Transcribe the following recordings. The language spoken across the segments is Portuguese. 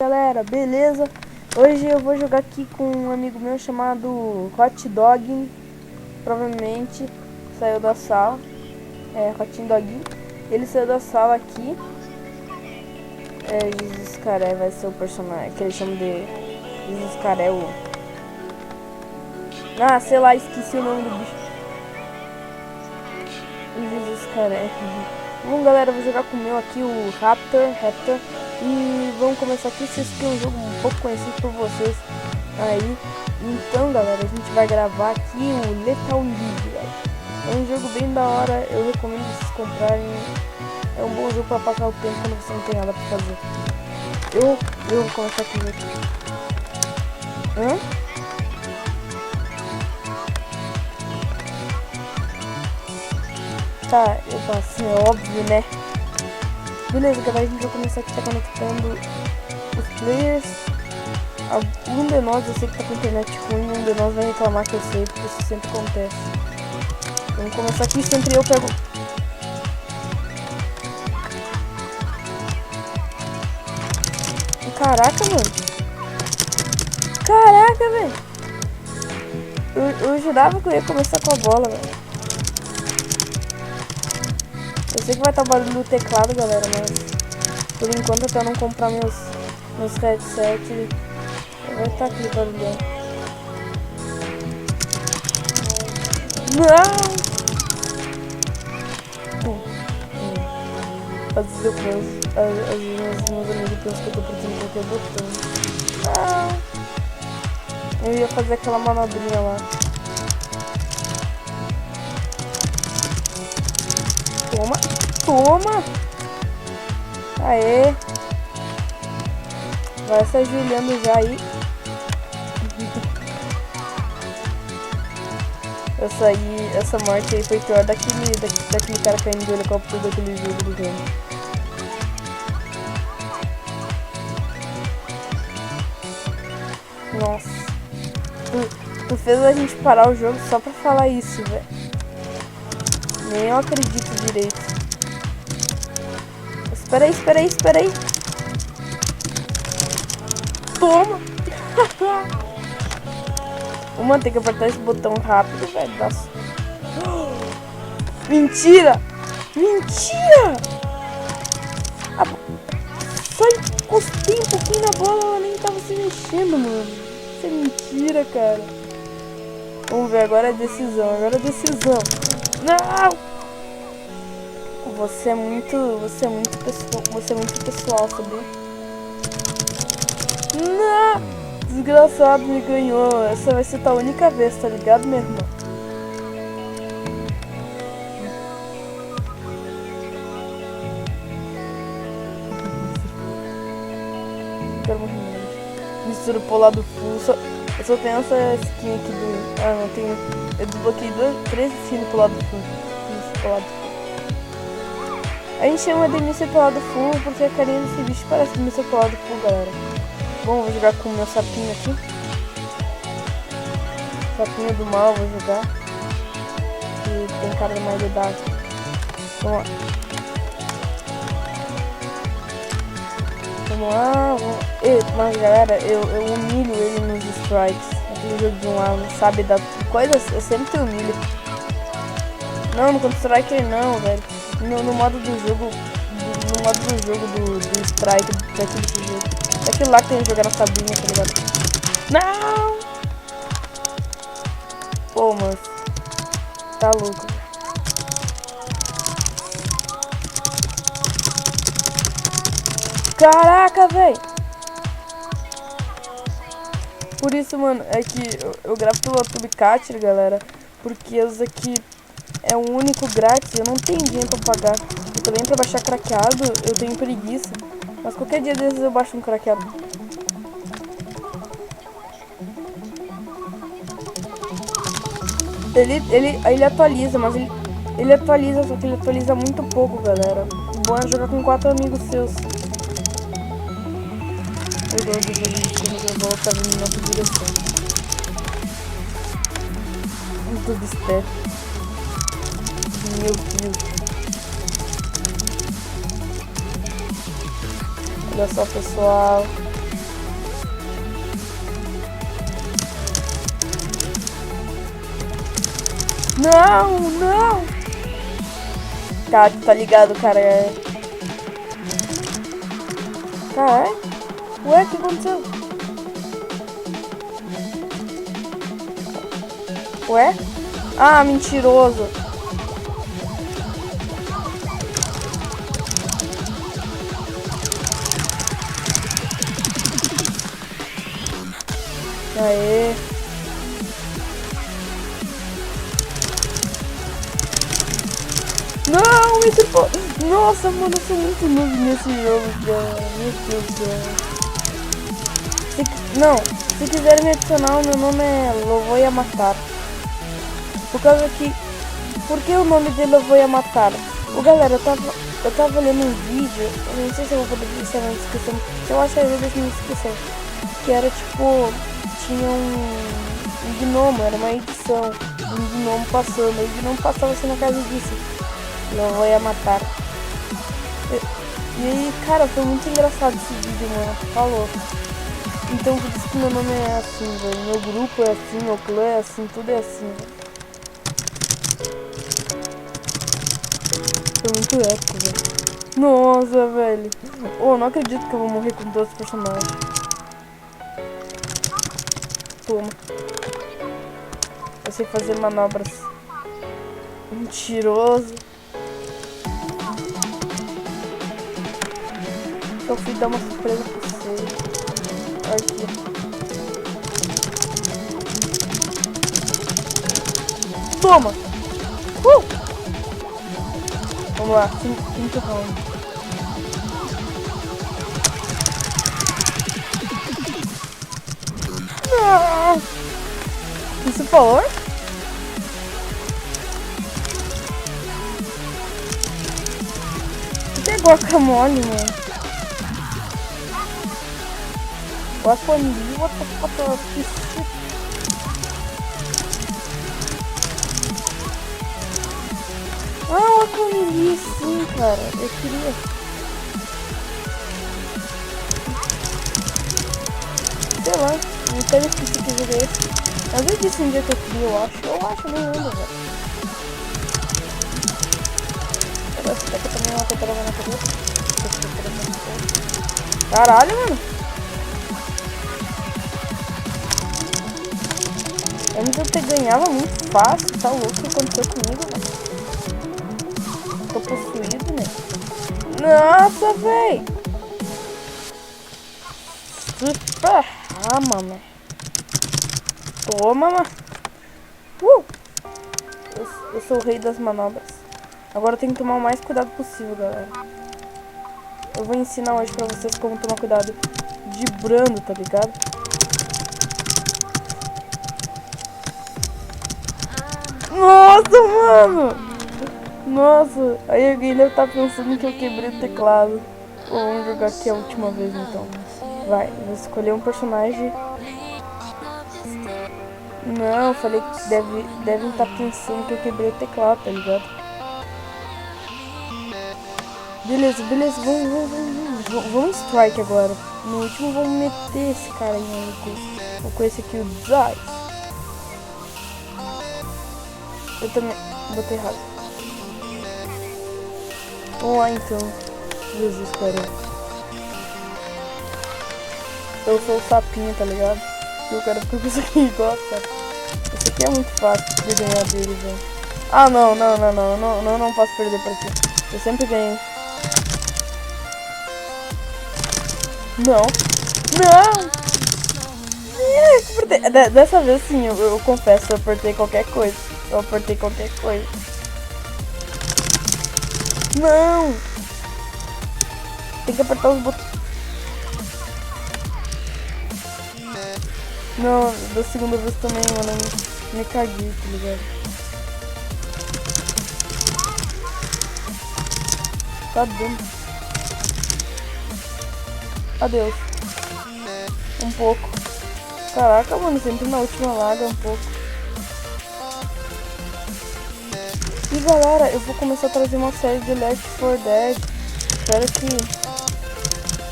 Galera, beleza? Hoje eu vou jogar aqui com um amigo meu chamado Hot Dog. Provavelmente saiu da sala. Hot Dog. Ele saiu da sala aqui. Jesus Caré vai ser o personagem que ele chama de Jesus Caré. Sei lá, esqueci o nome do bicho. Jesus Caré. Bom, galera, eu vou jogar com o meu aqui, o Raptor. E vamos começar aqui. Esse aqui é um jogo um pouco conhecido por vocês aí. Então, galera, a gente vai gravar aqui o Lethal League, galera. É um jogo bem da hora. Eu recomendo vocês comprarem. É um bom jogo pra passar o tempo quando você não tem nada pra fazer. Eu vou começar aqui. Tá, assim, é óbvio, né? Beleza, galera, a gente vai começar aqui, tá conectando os players. Um de nós, eu sei que tá com internet ruim, um de nós vai reclamar que eu sei, porque isso sempre acontece. Vamos começar aqui, sempre eu pego... Caraca, mano. Caraca, velho. Eu jurava que eu ia começar com a bola, velho. Eu sei que vai estar barulho do teclado, galera, mas por enquanto até eu não comprar meus headsets, vai estar aqui barulhão. Não! Às vezes eu penso, meus amigos pensam que eu tô apertando qualquer botão. Não! Eu ia fazer aquela manobrinha lá. Toma! Aê! Vai se ajoelhando já aí. Essa morte aí foi pior daquele cara caindo do helicóptero daquele jogo do game. Nossa. Tu fez a gente parar o jogo só pra falar isso, velho. Nem eu acredito direito. Espera aí. Toma! Mano, tem que apertar esse botão rápido, velho. Mentira! Só encostei um pouquinho na bola, ela nem tava se mexendo, mano. Isso é mentira, cara. Vamos ver, agora é decisão. Não! Você é muito pessoal, sabia? Não! Desgraçado, me ganhou. Essa vai ser a única vez, tá ligado, meu irmão? Mistura pro lado full. Eu só tenho essa skin aqui do... não tenho... Eu desbloqueei 3 skins pro lado full. A gente chama de Mr. pro lado full porque a carinha desse bicho parece Mr. pro lado full, galera. Bom, vou jogar com o meu sapinho aqui. Sapinho do mal, vou jogar. E tem cara de mais idade. Vamos lá. Mas galera, eu humilho ele nos strikes. Aquele joguinho lá, sabe, da coisa, eu sempre humilho. Não, no Counter-Strike não, velho. No modo do jogo. No modo do jogo do strike, daquele jogo. Daquele lá que tem que jogar na sabinha, tá ligado? Não! Pô, mano. Tá louco. Caraca, velho! Por isso, mano, é que eu gravo pelo YouTube Catcher, galera. Porque esse aqui é o único grátis, eu não tenho dinheiro pra pagar. E também pra baixar craqueado, eu tenho preguiça. Mas qualquer dia desses eu baixo um craqueado. Ele atualiza, mas ele atualiza, só que ele atualiza muito pouco, galera. O bom é jogar com 4 amigos seus. Eu gosto de ver como volta vindo na nossa direção. Muito distante. Meu Deus. Olha só, pessoal. Não, não. Tá, tu tá ligado, cara. Caralho. Ué, o que aconteceu? Ué? Ah, mentiroso. Aê. Não, esse pô. Nossa, mano, eu sou muito noob nesse jogo, cara. Meu Deus do céu. Não, se quiserem me adicionar, o meu nome é Lovoia Matar. Por causa que... Por que o nome dele Lovoia Matar? Ô, galera, eu tava olhando um vídeo, eu não sei se eu vou poder deixar na descrição, se eu achar ele na descrição, que era tipo... Tinha um gnomo, era uma edição de um gnomo passando, e o gnomo passava assim na casa disso. Lovoia Matar. E aí, cara, foi muito engraçado esse vídeo, mano. Falou. Então por isso que meu nome é assim, velho. Meu grupo é assim, meu clã é assim, tudo é assim, velho. Foi muito épico, velho. Nossa, velho. Oh, não acredito que eu vou morrer com todos os personagens. Toma. Eu sei fazer manobras. Mentiroso. Eu fui dar uma surpresa pra você. Aqui. Toma! Vamos lá, quinto round. Não! Isso falou? Isso é guacamole, mano. Guacamole, what the fuck? Ah, guacamole, sim, cara. Eu queria. Sei lá, não sei esqueci que jogo é esse. Às vezes disse um dia que eu queria, eu acho nem anda, velho. Essa daqui também é uma petrova na cabeça. Caralho, mano. Antes eu te ganhava muito fácil, tá louco o que aconteceu comigo, velho. Tô possuído, né? Nossa, véi. Super mano. Toma, mano. Eu sou o rei das manobras. Agora eu tenho que tomar o mais cuidado possível, galera. Eu vou ensinar hoje pra vocês como tomar cuidado de brando, tá ligado? Nossa, mano! Nossa, aí alguém deve estar pensando que eu quebrei o teclado. Vamos jogar aqui a última vez, então. Vai, vou escolher um personagem. Não, eu falei que devem estar pensando que eu quebrei o teclado, tá ligado? Beleza, vamos strike agora. No último vamos meter esse cara aí com esse aqui, o Zai. Eu também botei errado. Vamos lá então. Jesus, cara. Eu sou o sapinho, tá ligado? E o cara fica com isso aqui igual, cara. Esse aqui é muito fácil de ganhar dele, velho. Ah, não posso perder pra ti. Eu sempre ganho. Não. Dessa vez sim, eu confesso, eu apertei qualquer coisa. Não! Tem que apertar os botões. Não, da segunda vez também, mano, me caguei, tá ligado? Tá dando. Adeus. Um pouco. Caraca, mano, sempre na última larga um pouco. E galera, eu vou começar a trazer uma série de Left 4 Dead. Espero que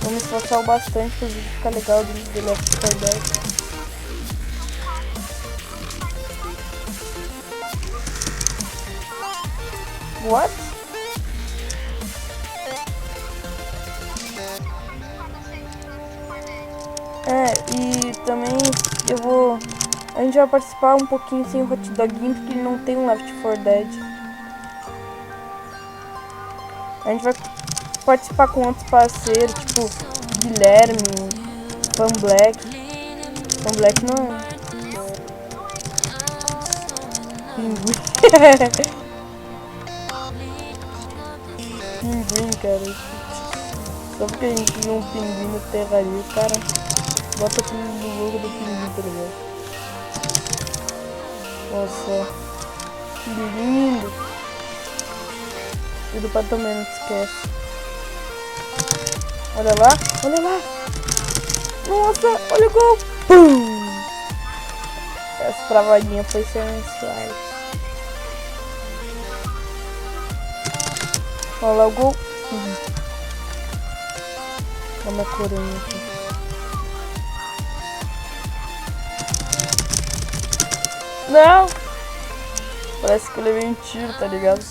vou me esforçar bastante para o vídeo ficar legal de Left 4 Dead. What? E também a gente vai participar um pouquinho sem o Hot Doguinho, porque ele não tem um Left 4 Dead. A gente vai participar com outros parceiros, tipo Guilherme, Fan Black. Fan Black não é. Pinguim. Pinguim, cara. Só porque a gente viu um pinguim no terraria, cara. Bota aqui no logo do pinguim, tá ligado? Nossa. Que lindo. E do pai também, não te esquece. Olha lá, olha lá. Nossa, olha o gol. Pum. Essa travadinha foi sensual. Olha lá o gol. Olha a minha coroinha aqui. Não! Parece que eu levei um tiro, tá ligado?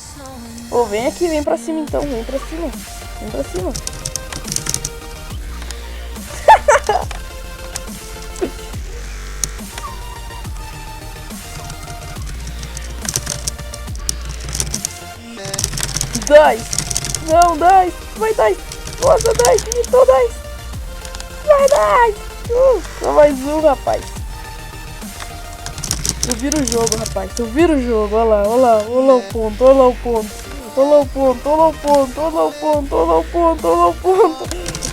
Pô, vem aqui, vem pra cima então, vem pra cima. Vem pra cima. Dai! Não, Dai! Vai, Dai! Nossa, Dai! Imitou, Dai! Vai, Dai! Só mais um, rapaz. Eu viro o jogo, rapaz. Eu viro o jogo. Olha lá, olha lá. Olha lá o ponto, olha lá o ponto. Olha lá o ponto, olha lá o ponto, olha lá o ponto, olha lá o ponto, olha lá o ponto.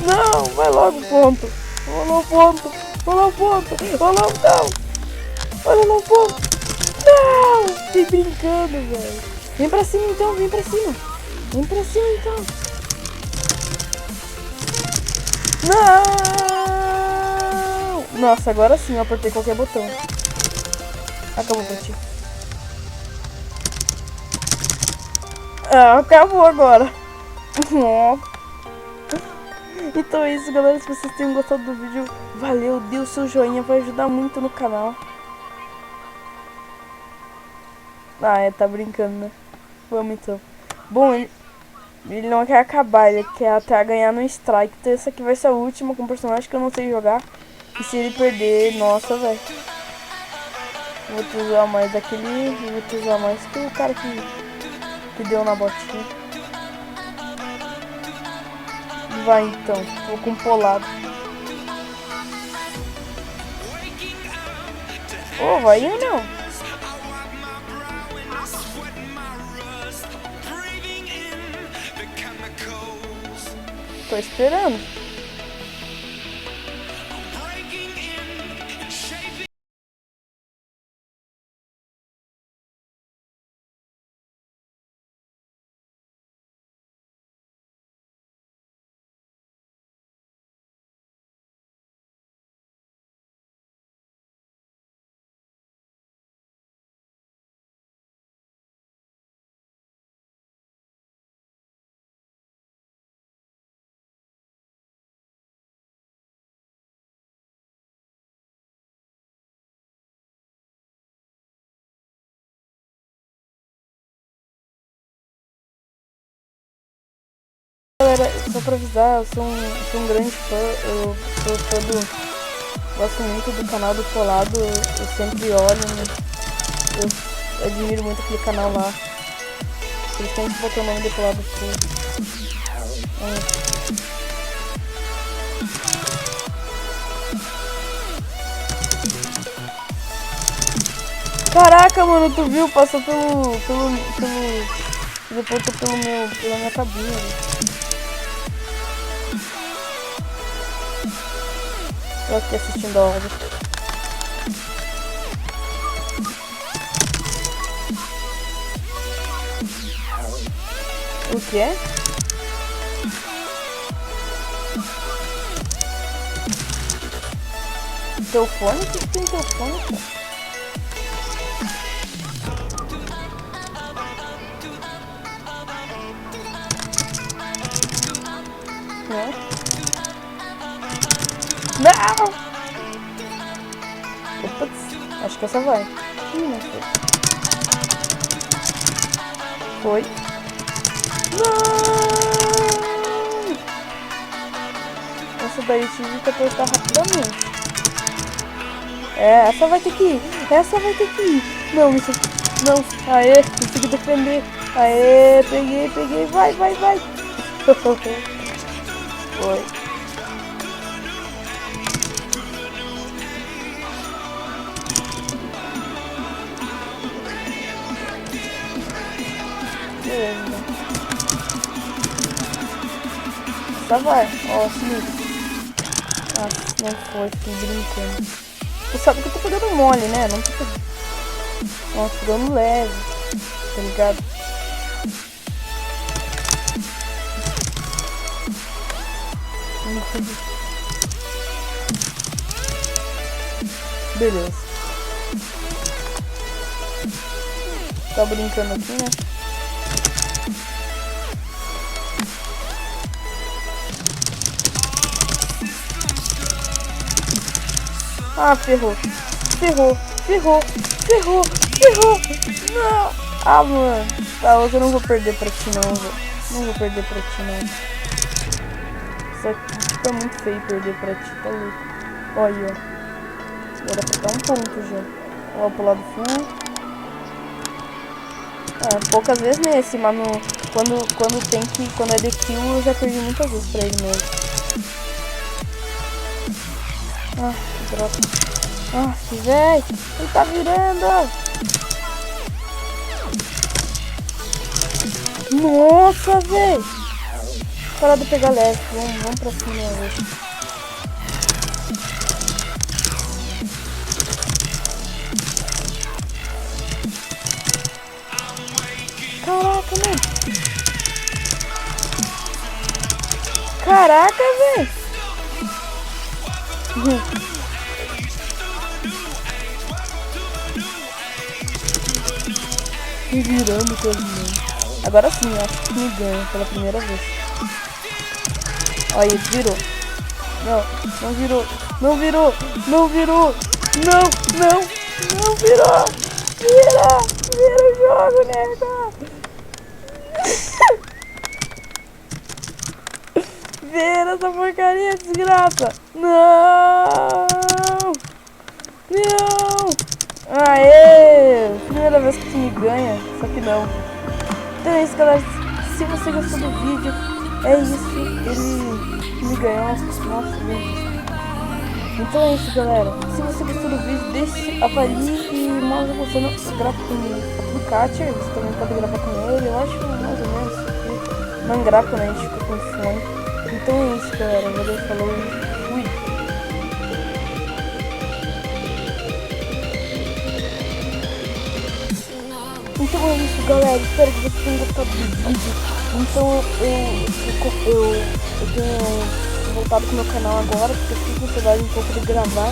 Não, vai logo o ponto. Olha lá o ponto, olha lá o ponto. Olha lá o não. Olha lá o ponto. Não! Fiquei brincando, velho. Vem pra cima então, vem pra cima. Vem pra cima então. Não! Nossa, agora sim eu apertei qualquer botão. Acabou pra ti. Ah, acabou agora. Então é isso, galera. Se vocês tenham gostado do vídeo, valeu, dê o seu joinha, vai ajudar muito no canal. Tá brincando, né? Vamos então. Bom, ele não quer acabar, ele quer até ganhar no strike. Então essa aqui vai ser a última com um personagem que eu não sei jogar. E se ele perder, nossa, velho. Vou te usar mais aquele. Vou te usar mais que o cara que deu na botinha. Vai então, vou com polado. Ô, vai ou não? Tô esperando. Galera, só pra avisar, eu sou um grande fã, eu sou fã gosto muito do canal do Polado, eu sempre olho, né? Eu admiro muito aquele canal lá. Eles sempre botam o nome do Polado Full. Caraca, mano, tu viu? Passou depois pela minha cabine. Eu aqui assistindo a obra. O que é? Teu fone? O que tem teu fone, cara? Não! Opa, acho que essa vai. Ih, não foi. Foi. Não! Essa daí tive que apertar rapidamente. É, essa vai ter que ir. Essa vai ter que ir. Não, isso... Não. Aê, consegui defender. Aê, peguei. Vai. Foi. Beleza. Só vai. Ó, se liga. Ah, não foi. Fiquei brincando. Você sabe que eu tô pegando mole, né? Não tô pegando... Nossa, pegando leve. Tá ligado? Beleza. Tá brincando aqui, né? Ah, ferrou. Não. Ah, mano. Tá, hoje eu não vou perder pra ti, não, velho. Não vou perder pra ti, não. Isso aqui tipo, é muito feio perder pra ti, tá louco. Ó aí, ó. Agora apertar um ponto já. Ó, pro lado full. É, poucas vezes nesse, mas no, quando tem que... Quando é de kill, eu já perdi muitas vezes pra ele mesmo. Ah, que droga. Ah, que velho. Ele tá virando. Nossa, velho. Parar de pegar leve. Vamos pra cima, velho. Caraca, mano. Caraca, velho. Me virando todo mundo. Agora sim, acho que me ganha pela primeira vez. Olha, virou. Não virou. Não virou. Não virou. Não virou. Vira o jogo, nega. Vira essa porcaria, desgraça. Não. Aê! Primeira vez que tu me ganha, só que não. Então é isso, galera. Se você gostou do vídeo, é isso. Ele me ganhou. Nossa, gente. Então é isso, galera. Se você gostou do vídeo, deixe avalie e mostra você não grava com o Catcher. Você também pode gravar com ele. Eu acho mais ou menos. Não grava quando a gente fica com fone. Então é isso, galera. Valeu, falou e fui. Então é isso, galera. Espero que vocês tenham gostado do vídeo. Então eu tenho voltado com o meu canal agora, porque eu fiquei com saudade um pouco de gravar.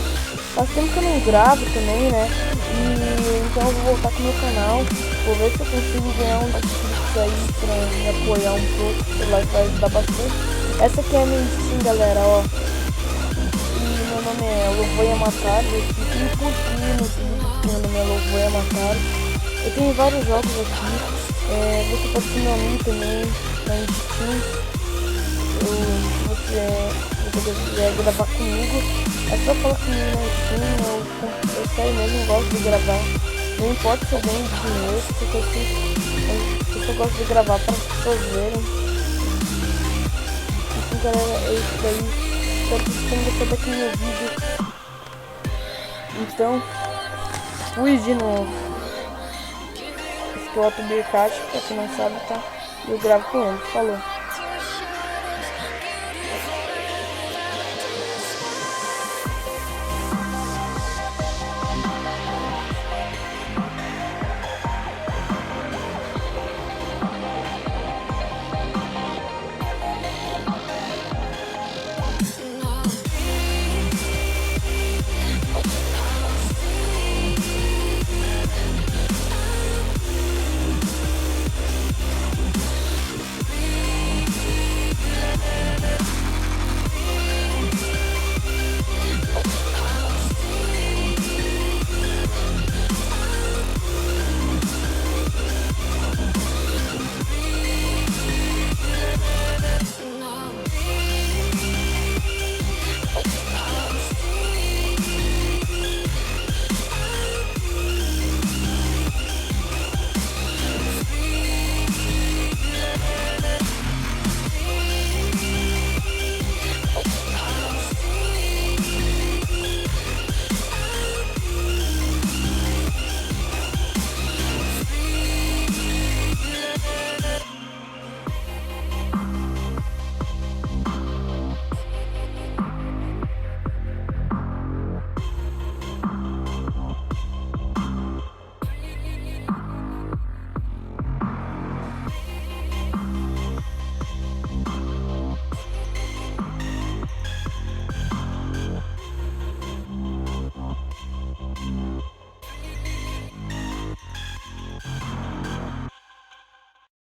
Faz tempo que eu não gravo também, né? E então eu vou voltar com o meu canal. Vou ver se eu consigo ganhar um inscritos aí pra me apoiar um pouco. Sei lá, vai ajudar bastante. Essa aqui é a minha Steam, galera, ó. E meu nome é Lovoia Mataro. Eu fiquei curtindo, meu nome é Lovoia Mataro. Eu tenho vários jogos aqui. Você pode ser meu amigo também na Steam. Se você quiser gravar comigo, é só falar comigo na Steam. Eu sério mesmo gosto de gravar. Não importa se eu ganho dinheiro, porque eu só gosto de gravar para as pessoas verem. Então, galera, é isso daí. Espero que vocês tenham gostado aqui no meu vídeo. Então, fui de novo. Esse que é o Otto Birkat, pra quem não sabe, tá? Eu gravo com ele. Falou.